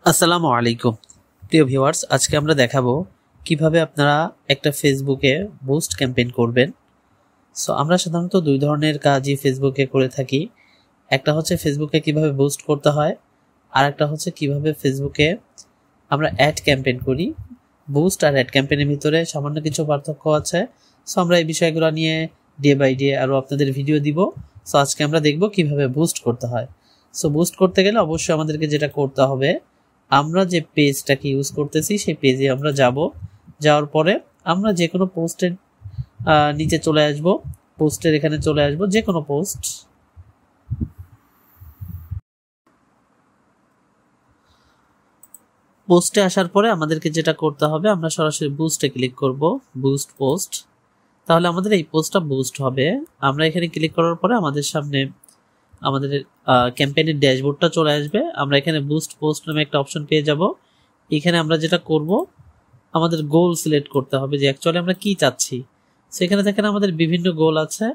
আসসালামু আলাইকুম প্রিয় ভিউয়ার্স, আজকে আমরা দেখাবো কিভাবে আপনারা একটা ফেসবুকে বুস্ট ক্যাম্পেইন করবেন। সো আমরা সাধারণত দুই ধরনের কাজই ফেসবুকে করে থাকি। একটা হচ্ছে ফেসবুকে কিভাবে বুস্ট করতে হয়, আর একটা হচ্ছে কিভাবে ফেসবুকে আমরা অ্যাড ক্যাম্পেইন করি। বুস্ট আর অ্যাড ক্যাম্পেইনের ভিতরে সামান্য কিছু পার্থক্য আছে। সো আমরা এই বিষয়গুলো নিয়ে ডে বাই ডে আরও আপনাদের ভিডিও দিব। সো আজকে আমরা দেখব কিভাবে বুস্ট করতে হয়। সো বুস্ট করতে গেলে অবশ্যই আমাদেরকে যেটা করতে হবে, আমরা যে পেজটাকে ইউজ করতেছি সেই পেজে আমরা যাওয়ার পরে আমরা যে কোনো পোস্টের নিচে চলে আসব, পোস্টের এখানে চলে আসব, যে কোনো পোস্টে আসার পরে আমাদেরকে যেটা করতে হবে, আমরা সরাসরি বুস্টে ক্লিক করব, বুস্ট পোস্ট। তাহলে আমাদের এই পোস্টটা বুস্ট হবে। আমরা এখানে ক্লিক করার পরে আমাদের সামনে আমাদের ক্যাম্পেইনের ড্যাশবোর্ডটা চলে আসবে। আমরা এখানে বুস্ট পোস্ট নামে একটা অপশন পেয়ে যাব। এখানে আমরা যেটা করব, আমাদের গোল সিলেক্ট করতে হবে যে অ্যাকচুয়ালি আমরা কি চাচ্ছি। সেখানে দেখেন আমাদের বিভিন্ন গোল আছে।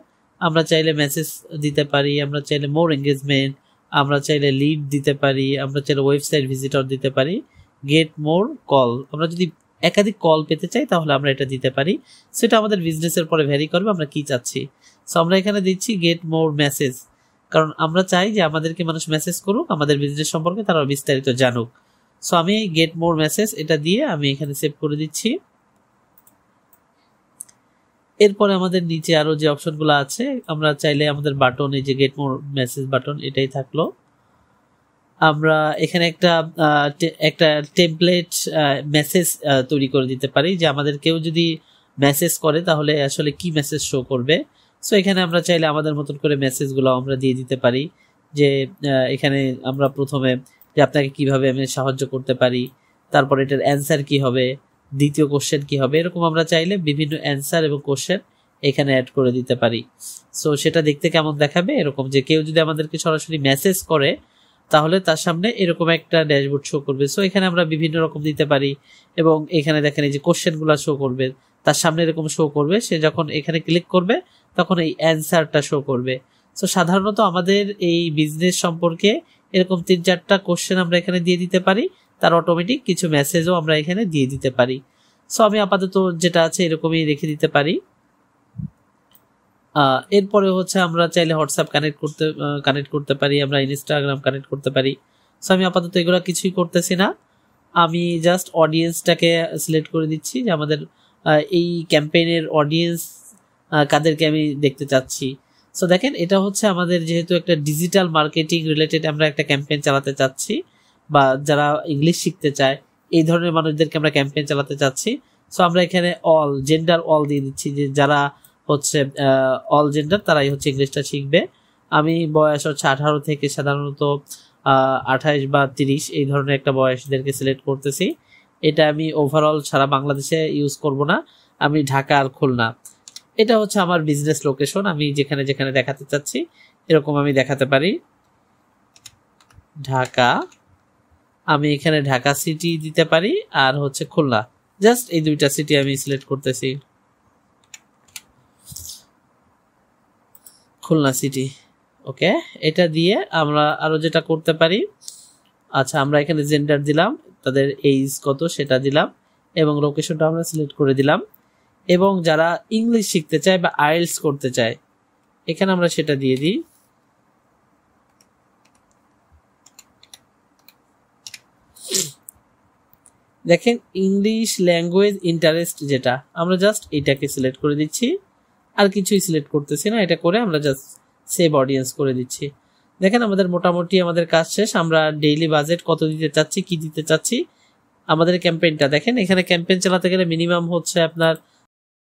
আমরা চাইলে মেসেজ দিতে পারি, আমরা চাইলে মোর এঙ্গেজমেন্ট, আমরা চাইলে লিড দিতে পারি, আমরা চাইলে ওয়েবসাইট ভিজিটর দিতে পারি, গেট মোর কল। আমরা যদি একাধিক কল পেতে চাই তাহলে আমরা এটা দিতে পারি। সেটা আমাদের বিজনেসের পরে ভ্যারি করবে আমরা কি চাচ্ছি। সো আমরা এখানে দিচ্ছি গেট মোর মেসেজ, কারণ আমরা চাই যে আমাদেরকে মানুষ মেসেজ করুক, আমাদের বিজনেস সম্পর্কে তারা বিস্তারিত জানুক। সো আমি গেট মোর মেসেজ এটা দিয়ে আমি এখানে সেভ করে দিচ্ছি। এরপরে আমাদের নিচে আরো যে অপশনগুলো আছে, আমরা চাইলে আমাদের বাটন, এই যে গেট মোর মেসেজ বাটন এটাই থাকলো। আমরা এখানে একটা টেমপ্লেট মেসেজ তৈরি করে দিতে পারি, যে আমাদের কেউ যদি মেসেজ করে তাহলে আসলে কি মেসেজ শো করবে। সো এখানে আমরা চাইলে আমাদের মতন করে মেসেজগুলো আমরা দিয়ে দিতে পারি, যে এখানে আমরা প্রথমে যে আপনাকে কিভাবে আমি সাহায্য করতে পারি, তারপর এটার অ্যান্সার কি হবে, দ্বিতীয় কোশ্চেন কি হবে, এরকম আমরা চাইলে বিভিন্ন অ্যান্সার এবং কোশ্চেন এখানে অ্যাড করে দিতে পারি। সো সেটা দেখতে কেমন দেখাবে, এরকম যে কেউ যদি আমাদেরকে সরাসরি মেসেজ করে তাহলে তার সামনে এরকম একটা ড্যাশবোর্ড শো করবে। সো এখানে আমরা বিভিন্ন রকম দিতে পারি, এবং এখানে দেখেন এই যে কোশ্চেনগুলো শো করবে, তার সামনে এরকম শো করবে। সে যখন এখানে ক্লিক করবে তখন এই অ্যান্সারটা শো করবে। সো সাধারণত আমাদের এই বিজনেস সম্পর্কে এরকম 3-4টা কোশ্চেন আমরা এখানে দিয়ে দিতে পারি, তার অটোমেটিক কিছু মেসেজও আমরা এখানে দিয়ে দিতে পারি। সো আমি আপাতত যেটা আছে এরকমই রেখে দিতে পারি। এরপরে হচ্ছে আমরা চাইলে হোয়াটসঅ্যাপ কানেক্ট করতে পারি, আমরা ইনস্টাগ্রাম কানেক্ট করতে পারি। সো আমি আপাতত এগুলো কিছুই করতেছি না, আমি জাস্ট অডিয়েন্সটাকে সিলেক্ট করে দিচ্ছি, যে আমাদের এই ক্যাম্পেইনের অডিয়েন্স কাদেরকে আমি দেখতে চাচ্ছি। সো দেখেন এটা হচ্ছে আমাদের যেহেতু একটা ডিজিটাল মার্কেটিং রিলেটেড আমরা একটা ক্যাম্পেইন চালাতে চাচ্ছি, বা যারা ইংলিশ শিখতে চায় এই ধরনের মানুষদেরকে আমরা ক্যাম্পেইন চালাতে চাচ্ছি। সো আমরা এখানে অল জেন্ডার অল দিয়ে দিচ্ছি, যে যারা হচ্ছে অল জেন্ডার তারাই হচ্ছে ইংলিশটা শিখবে। আমি বয়স হচ্ছে 18 থেকে সাধারণত 28 বা 30 এই ধরনের একটা বয়সদেরকে সিলেক্ট করতেছি। এটা আমি ওভারঅল সারা বাংলাদেশে ইউজ করব না, আমি ঢাকা আর খুলনা, এটা হচ্ছে আমার বিজনেস লোকেশন, আমি যেখানে যেখানে দেখাতে চাচ্ছি এরকম আমি দেখাতে পারি। ঢাকা, আমি এখানে ঢাকা সিটি দিতে পারি, আর হচ্ছে খুলনা, জাস্ট এই দুইটা সিটি আমি সিলেক্ট করতেছি, খুলনা সিটি। ওকে, এটা দিয়ে আমরা আরো যেটা করতে পারি, আচ্ছা আমরা এখানে জেন্ডার দিলাম, তাদের এজ কত সেটা দিলাম, এবং লোকেশনটা আমরা সিলেক্ট করে দিলাম। এবং যারা ইংলিশ শিখতে চায় বা আইএলটিএস করতে চায় এখানে আমরা সেটা দিয়ে দিই। দেখেন ইংলিশ ল্যাঙ্গুয়েজ ইন্টারেস্ট, যেটা আমরা জাস্ট এটাকে সিলেক্ট করে দিচ্ছি, আর কিছুই সিলেক্ট করতেছি না। এটা করে আমরা জাস্ট সেভ অডিয়েন্স করে দিচ্ছি। দেখেন আমাদের মোটামুটি আমাদের কাজ শেষ। আমরা ডেইলি বাজেট কত দিতে চাচ্ছি, কি দিতে চাচ্ছি, আমাদের ক্যাম্পেইনটা দেখেন। এখানে ক্যাম্পেইন চালাতে গেলে মিনিমাম হচ্ছে আপনার